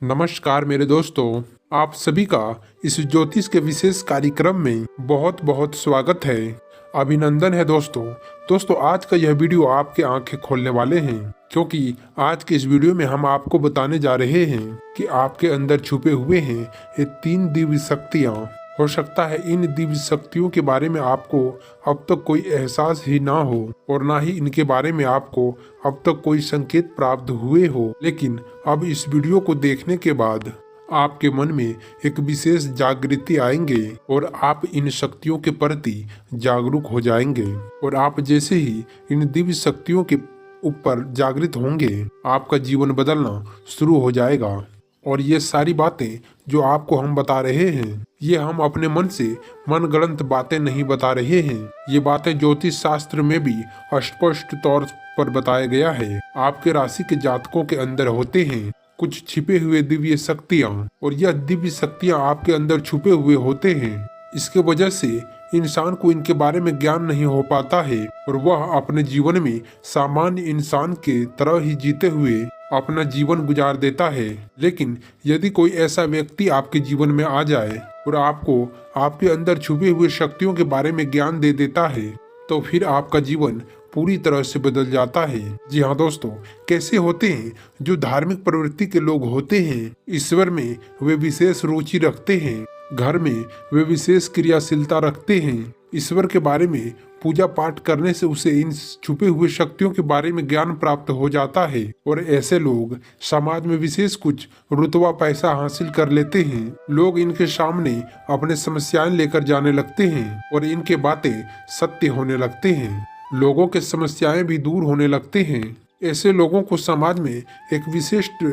नमस्कार मेरे दोस्तों, आप सभी का इस ज्योतिष के विशेष कार्यक्रम में बहुत बहुत स्वागत है। अभिनंदन है दोस्तों आज का यह वीडियो आपके आंखें खोलने वाले हैं, क्योंकि आज के इस वीडियो में हम आपको बताने जा रहे हैं कि आपके अंदर छुपे हुए हैं ये 3 दिव्य शक्तियाँ। हो सकता है इन दिव्य शक्तियों के बारे में आपको अब तक कोई एहसास ही ना हो और ना ही इनके बारे में आपको अब तक कोई संकेत प्राप्त हुए हो, लेकिन अब इस वीडियो को देखने के बाद आपके मन में एक विशेष जागृति आएंगे और आप इन शक्तियों के प्रति जागरूक हो जाएंगे। और आप जैसे ही इन दिव्य शक्तियों के ऊपर जागृत होंगे, आपका जीवन बदलना शुरू हो जाएगा। और ये सारी बातें जो आपको हम बता रहे हैं, ये हम अपने मन से मनगढ़ंत बातें नहीं बता रहे हैं। ये बातें ज्योतिष शास्त्र में भी स्पष्ट तौर पर बताया गया है। आपके राशि के जातकों के अंदर होते हैं कुछ छिपे हुए दिव्य शक्तियाँ, और यह दिव्य शक्तियाँ आपके अंदर छुपे हुए होते हैं। इसके वजह से इंसान को इनके बारे में ज्ञान नहीं हो पाता है और वह अपने जीवन में सामान्य इंसान के तरह ही जीते हुए अपना जीवन गुजार देता है। लेकिन यदि कोई ऐसा व्यक्ति आपके जीवन में आ जाए और आपको आपके अंदर छुपे हुए शक्तियों के बारे में ज्ञान दे देता है, तो फिर आपका जीवन पूरी तरह से बदल जाता है। जी हाँ दोस्तों, कैसे होते हैं जो धार्मिक प्रवृत्ति के लोग होते हैं, ईश्वर में वे विशेष रुचि रखते हैं, घर में वे विशेष क्रियाशीलता रखते हैं, ईश्वर के बारे में पूजा पाठ करने से उसे इन छुपे हुए शक्तियों के बारे में ज्ञान प्राप्त हो जाता है। और ऐसे लोग समाज में विशेष कुछ रुतबा पैसा हासिल कर लेते हैं। लोग इनके सामने अपने समस्याएं लेकर जाने लगते हैं और इनके बातें सत्य होने लगते हैं। लोगों के समस्याएं भी दूर होने लगते हैं। ऐसे लोगों को समाज में एक विशिष्ट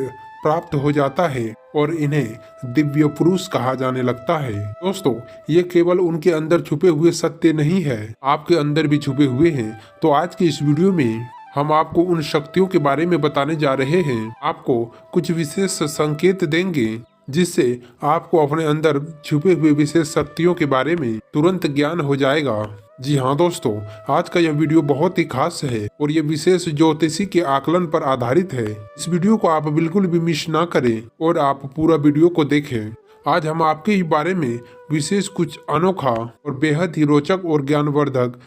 प्राप्त हो जाता है और इन्हें दिव्य पुरुष कहा जाने लगता है। दोस्तों, ये केवल उनके अंदर छुपे हुए सत्य नहीं है, आपके अंदर भी छुपे हुए हैं। तो आज की इस वीडियो में हम आपको उन शक्तियों के बारे में बताने जा रहे हैं। आपको कुछ विशेष संकेत देंगे जिससे आपको अपने अंदर छुपे हुए विशेष शक्तियों के बारे में तुरंत ज्ञान हो जाएगा। जी हाँ दोस्तों, आज का यह वीडियो बहुत ही खास है और ये विशेष ज्योतिषी के आकलन पर आधारित है। इस वीडियो को आप बिल्कुल भी मिस ना करें और आप पूरा वीडियो को देखें। आज हम आपके ही बारे में विशेष कुछ अनोखा और बेहद ही रोचक और ज्ञानवर्धक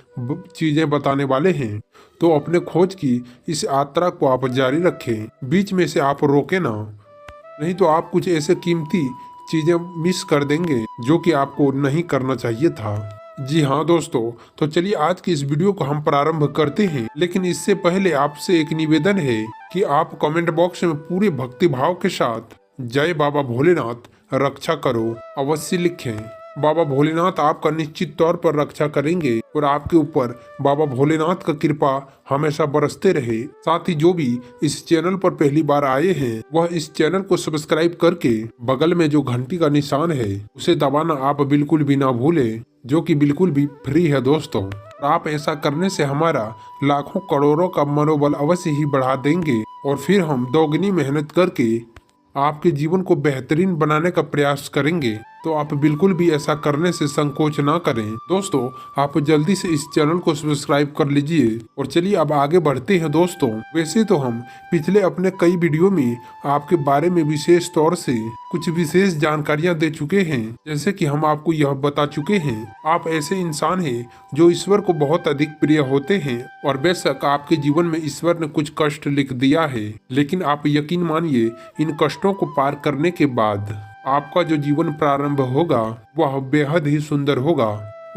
चीजें बताने वाले हैं। तो अपने खोज की इस यात्रा को आप जारी रखें, बीच में से आप रोके ना, नहीं तो आप कुछ ऐसे कीमती चीजें मिस कर देंगे जो कि आपको नहीं करना चाहिए था। जी हाँ दोस्तों, तो चलिए आज की इस वीडियो को हम प्रारंभ करते हैं। लेकिन इससे पहले आपसे एक निवेदन है कि आप कमेंट बॉक्स में पूरे भक्ति भाव के साथ जय बाबा भोलेनाथ रक्षा करो अवश्य लिखें। बाबा भोलेनाथ आपका निश्चित तौर पर रक्षा करेंगे और आपके ऊपर बाबा भोलेनाथ का कृपा हमेशा बरसते रहे। साथ ही जो भी इस चैनल पर पहली बार आए हैं, वह इस चैनल को सब्सक्राइब करके बगल में जो घंटी का निशान है उसे दबाना आप बिल्कुल भी ना भूलें, जो कि बिल्कुल भी फ्री है दोस्तों। आप ऐसा करने से हमारा लाखों करोड़ों का मनोबल अवश्य ही बढ़ा देंगे और फिर हम दोगुनी मेहनत करके आपके जीवन को बेहतरीन बनाने का प्रयास करेंगे। तो आप बिल्कुल भी ऐसा करने से संकोच ना करें। दोस्तों, आप जल्दी से इस चैनल को सब्सक्राइब कर लीजिए। और चलिए अब आगे बढ़ते हैं दोस्तों। वैसे तो हम पिछले अपने कई वीडियो में आपके बारे में विशेष तौर से कुछ विशेष जानकारियां दे चुके हैं। जैसे कि हम आपको यह बता चुके हैं, आप ऐसे इंसान हैं जो ईश्वर को बहुत अधिक प्रिय होते हैं। और बेशक आपके जीवन में ईश्वर ने कुछ कष्ट लिख दिया है, लेकिन आप यकीन मानिए इन कष्टों को पार करने के बाद आपका जो जीवन प्रारंभ होगा वह बेहद ही सुंदर होगा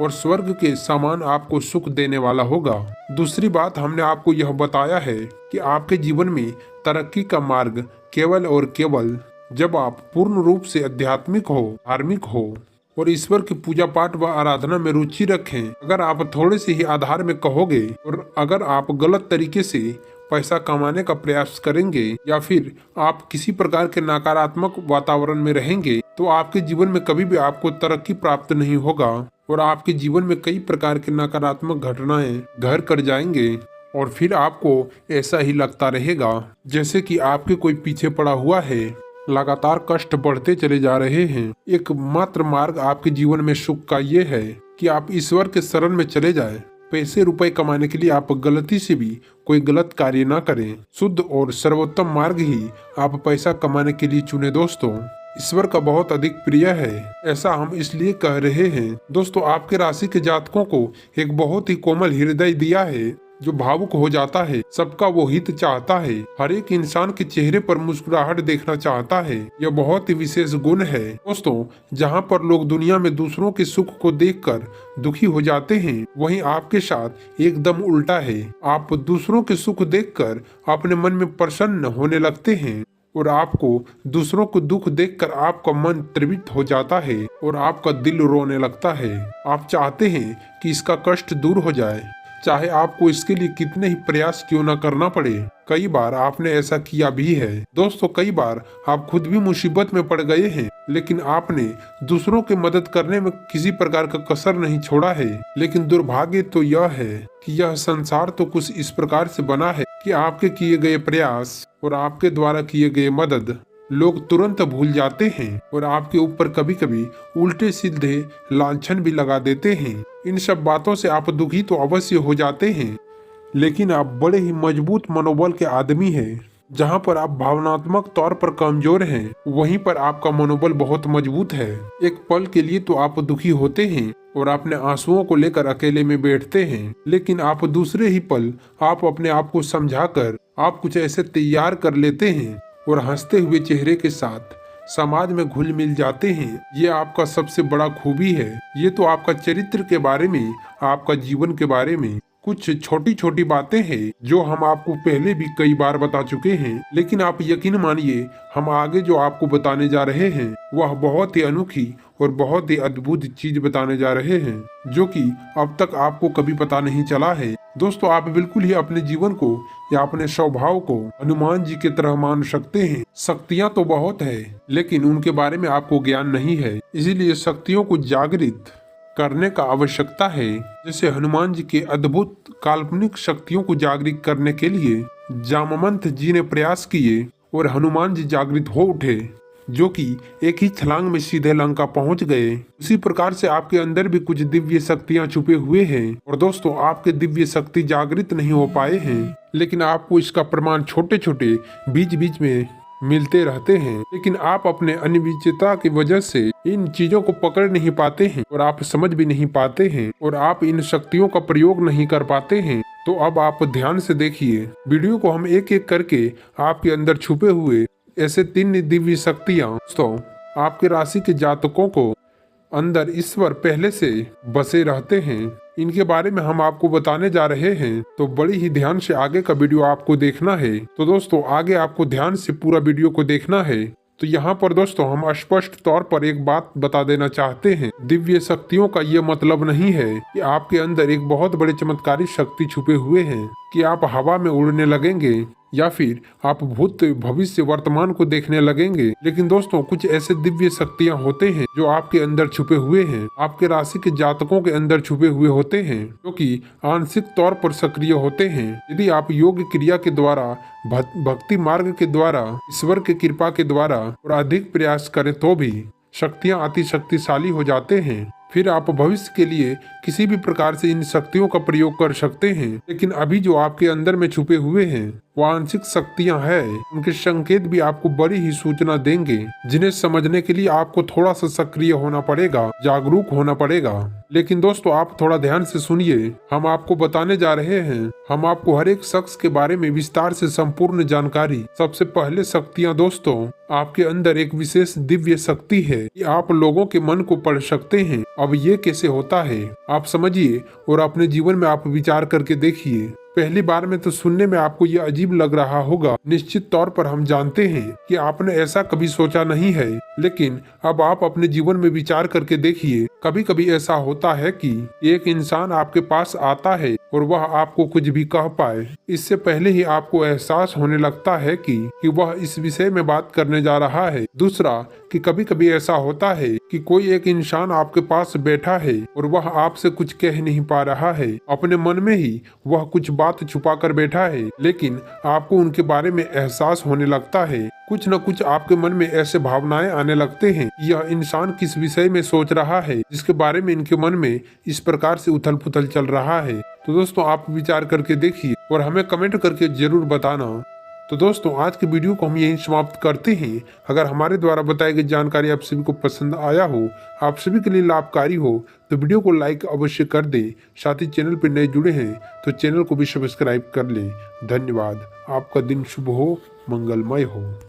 और स्वर्ग के समान आपको सुख देने वाला होगा। दूसरी बात, हमने आपको यह बताया है कि आपके जीवन में तरक्की का मार्ग केवल और केवल जब आप पूर्ण रूप से आध्यात्मिक हो, धार्मिक हो और ईश्वर की पूजा पाठ व आराधना में रुचि रखें। अगर आप थोड़े से ही आधार में कहोगे और अगर आप गलत तरीके से पैसा कमाने का प्रयास करेंगे या फिर आप किसी प्रकार के नकारात्मक वातावरण में रहेंगे, तो आपके जीवन में कभी भी आपको तरक्की प्राप्त नहीं होगा और आपके जीवन में कई प्रकार की नकारात्मक घटनाएं घर कर जाएंगे। और फिर आपको ऐसा ही लगता रहेगा जैसे कि आपके कोई पीछे पड़ा हुआ है। लगातार कष्ट बढ़ते चले जा रहे हैं। एकमात्र मार्ग आपके जीवन में सुख का ये है कि आप ईश्वर के शरण में चले जाएं। पैसे रुपए कमाने के लिए आप गलती से भी कोई गलत कार्य ना करें। शुद्ध और सर्वोत्तम मार्ग ही आप पैसा कमाने के लिए चुने दोस्तों। ईश्वर का बहुत अधिक प्रिय है, ऐसा हम इसलिए कह रहे हैं दोस्तों। आपके राशि के जातकों को एक बहुत ही कोमल हृदय दिया है जो भावुक हो जाता है, सबका वो हित चाहता है, हर एक इंसान के चेहरे पर मुस्कुराहट देखना चाहता है। यह बहुत ही विशेष गुण है दोस्तों। जहाँ पर लोग दुनिया में दूसरों के सुख को देखकर दुखी हो जाते हैं, वहीं आपके साथ एकदम उल्टा है। आप दूसरों के सुख देखकर अपने मन में प्रसन्न होने लगते हैं और आपको दूसरों को दुख देखकर आपका मन त्रिवित हो जाता है और आपका दिल रोने लगता है। आप चाहते हैं कि इसका कष्ट दूर हो जाए, चाहे आपको इसके लिए कितने ही प्रयास क्यों न करना पड़े। कई बार आपने ऐसा किया भी है दोस्तों। कई बार आप खुद भी मुसीबत में पड़ गए हैं, लेकिन आपने दूसरों की मदद करने में किसी प्रकार का कसर नहीं छोड़ा है। लेकिन दुर्भाग्य तो यह है कि यह संसार तो कुछ इस प्रकार से बना है कि आपके किए गए प्रयास और आपके द्वारा किए गए मदद लोग तुरंत भूल जाते हैं और आपके ऊपर कभी कभी उल्टे सीधे लांछन भी लगा देते हैं। इन सब बातों से आप दुखी तो अवश्य हो जाते हैं, लेकिन आप बड़े ही मजबूत मनोबल के आदमी हैं। जहां पर आप भावनात्मक तौर पर कमजोर हैं, वहीं पर आपका मनोबल बहुत मजबूत है। एक पल के लिए तो आप दुखी होते हैं और अपने आंसुओं को लेकर अकेले में बैठते हैं, लेकिन आप दूसरे ही पल आप अपने आप को समझाकर आप कुछ ऐसे तैयार कर लेते हैं और हंसते हुए चेहरे के साथ समाज में घुल मिल जाते हैं। ये आपका सबसे बड़ा खूबी है। ये तो आपका चरित्र के बारे में, आपका जीवन के बारे में कुछ छोटी छोटी बातें हैं जो हम आपको पहले भी कई बार बता चुके हैं, लेकिन आप यकीन मानिए हम आगे जो आपको बताने जा रहे हैं वह बहुत ही अनोखी और बहुत ही अद्भुत चीज बताने जा रहे हैं जो कि अब तक आपको कभी पता नहीं चला है। दोस्तों, आप बिल्कुल ही अपने जीवन को या अपने स्वभाव को हनुमान जी की तरह मान सकते हैं। शक्तियाँ तो बहुत है, लेकिन उनके बारे में आपको ज्ञान नहीं है, इसीलिए शक्तियों को जागृत करने का आवश्यकता है। जैसे हनुमान जी के अद्भुत काल्पनिक शक्तियों को जागृत करने के लिए जामवंत जी ने प्रयास किए और हनुमान जी जागृत हो उठे, जो कि एक ही छलांग में सीधे लंका पहुंच गए। उसी प्रकार से आपके अंदर भी कुछ दिव्य शक्तियां छुपे हुए हैं और दोस्तों, आपके दिव्य शक्ति जागृत नहीं हो पाए हैं, लेकिन आपको इसका प्रमाण छोटे छोटे बीच बीच में मिलते रहते हैं। लेकिन आप अपने अनिश्चितता की वजह से इन चीजों को पकड़ नहीं पाते हैं और आप समझ भी नहीं पाते हैं और आप इन शक्तियों का प्रयोग नहीं कर पाते हैं। तो अब आप ध्यान से देखिए वीडियो को, हम एक एक करके आपके अंदर छुपे हुए ऐसे 3 दिव्य शक्तियां दोस्तों आपके राशि के जातकों को अंदर ईश्वर पहले से बसे रहते हैं, इनके बारे में हम आपको बताने जा रहे हैं। तो बड़ी ही ध्यान से आगे का वीडियो आपको देखना है। तो दोस्तों, आगे आपको ध्यान से पूरा वीडियो को देखना है। तो यहाँ पर दोस्तों हम स्पष्ट तौर पर एक बात बता देना चाहते हैं। दिव्य शक्तियों का ये मतलब नहीं है कि आपके अंदर एक बहुत बड़े चमत्कारी शक्ति छुपे हुए हैं कि आप हवा में उड़ने लगेंगे या फिर आप भूत भविष्य वर्तमान को देखने लगेंगे। लेकिन दोस्तों, कुछ ऐसे दिव्य शक्तियां होते हैं जो आपके अंदर छुपे हुए हैं, आपके राशि के जातकों के अंदर छुपे हुए होते हैं, जो कि आंशिक तौर पर सक्रिय होते हैं। यदि आप योग क्रिया के द्वारा, भक्ति मार्ग के द्वारा, ईश्वर की कृपा के द्वारा और अधिक प्रयास करें तो भी शक्तियां अति शक्तिशाली हो जाते हैं। फिर आप भविष्य के लिए किसी भी प्रकार से इन शक्तियों का प्रयोग कर सकते हैं। लेकिन अभी जो आपके अंदर में छुपे हुए हैं वो आंशिक शक्तियां हैं। उनके संकेत भी आपको बड़ी ही सूचना देंगे, जिन्हें समझने के लिए आपको थोड़ा सा सक्रिय होना पड़ेगा, जागरूक होना पड़ेगा। लेकिन दोस्तों, आप थोड़ा ध्यान से सुनिए, हम आपको बताने जा रहे हैं। हम आपको हर एक शख्स के बारे में विस्तार से संपूर्ण जानकारी। सबसे पहले शक्तियां दोस्तों, आपके अंदर एक विशेष दिव्य शक्ति है कि आप लोगों के मन को पढ़ सकते हैं। अब ये कैसे होता है आप समझिए और अपने जीवन में आप विचार करके देखिए। पहली बार में तो सुनने में आपको ये अजीब लग रहा होगा। निश्चित तौर पर हम जानते हैं कि आपने ऐसा कभी सोचा नहीं है, लेकिन अब आप अपने जीवन में विचार करके देखिए। कभी कभी ऐसा होता है कि एक इंसान आपके पास आता है और वह आपको कुछ भी कह पाए, इससे पहले ही आपको एहसास होने लगता है कि वह इस विषय में बात करने जा रहा है। दूसरा, कि कभी कभी ऐसा होता है कि कोई एक इंसान आपके पास बैठा है और वह आपसे कुछ कह नहीं पा रहा है। अपने मन में ही वह कुछ बात छुपा कर बैठा है, लेकिन आपको उनके बारे में एहसास होने लगता है। कुछ न कुछ आपके मन में ऐसे भावनाएं आने लगते हैं, यह इंसान किस विषय में सोच रहा है जिसके बारे में इनके मन में इस प्रकार से उथल पुथल चल रहा है। तो दोस्तों आप विचार करके देखिए और हमें कमेंट करके जरूर बताना। तो दोस्तों आज की वीडियो को हम यहीं समाप्त करते हैं। अगर हमारे द्वारा बताई गई जानकारी आप सभी को पसंद आया हो, आप सभी के लिए लाभकारी हो, तो वीडियो को लाइक अवश्य कर दें। साथ ही चैनल पर नए जुड़े हैं तो चैनल को भी सब्सक्राइब कर लें। धन्यवाद। आपका दिन शुभ हो, मंगलमय हो।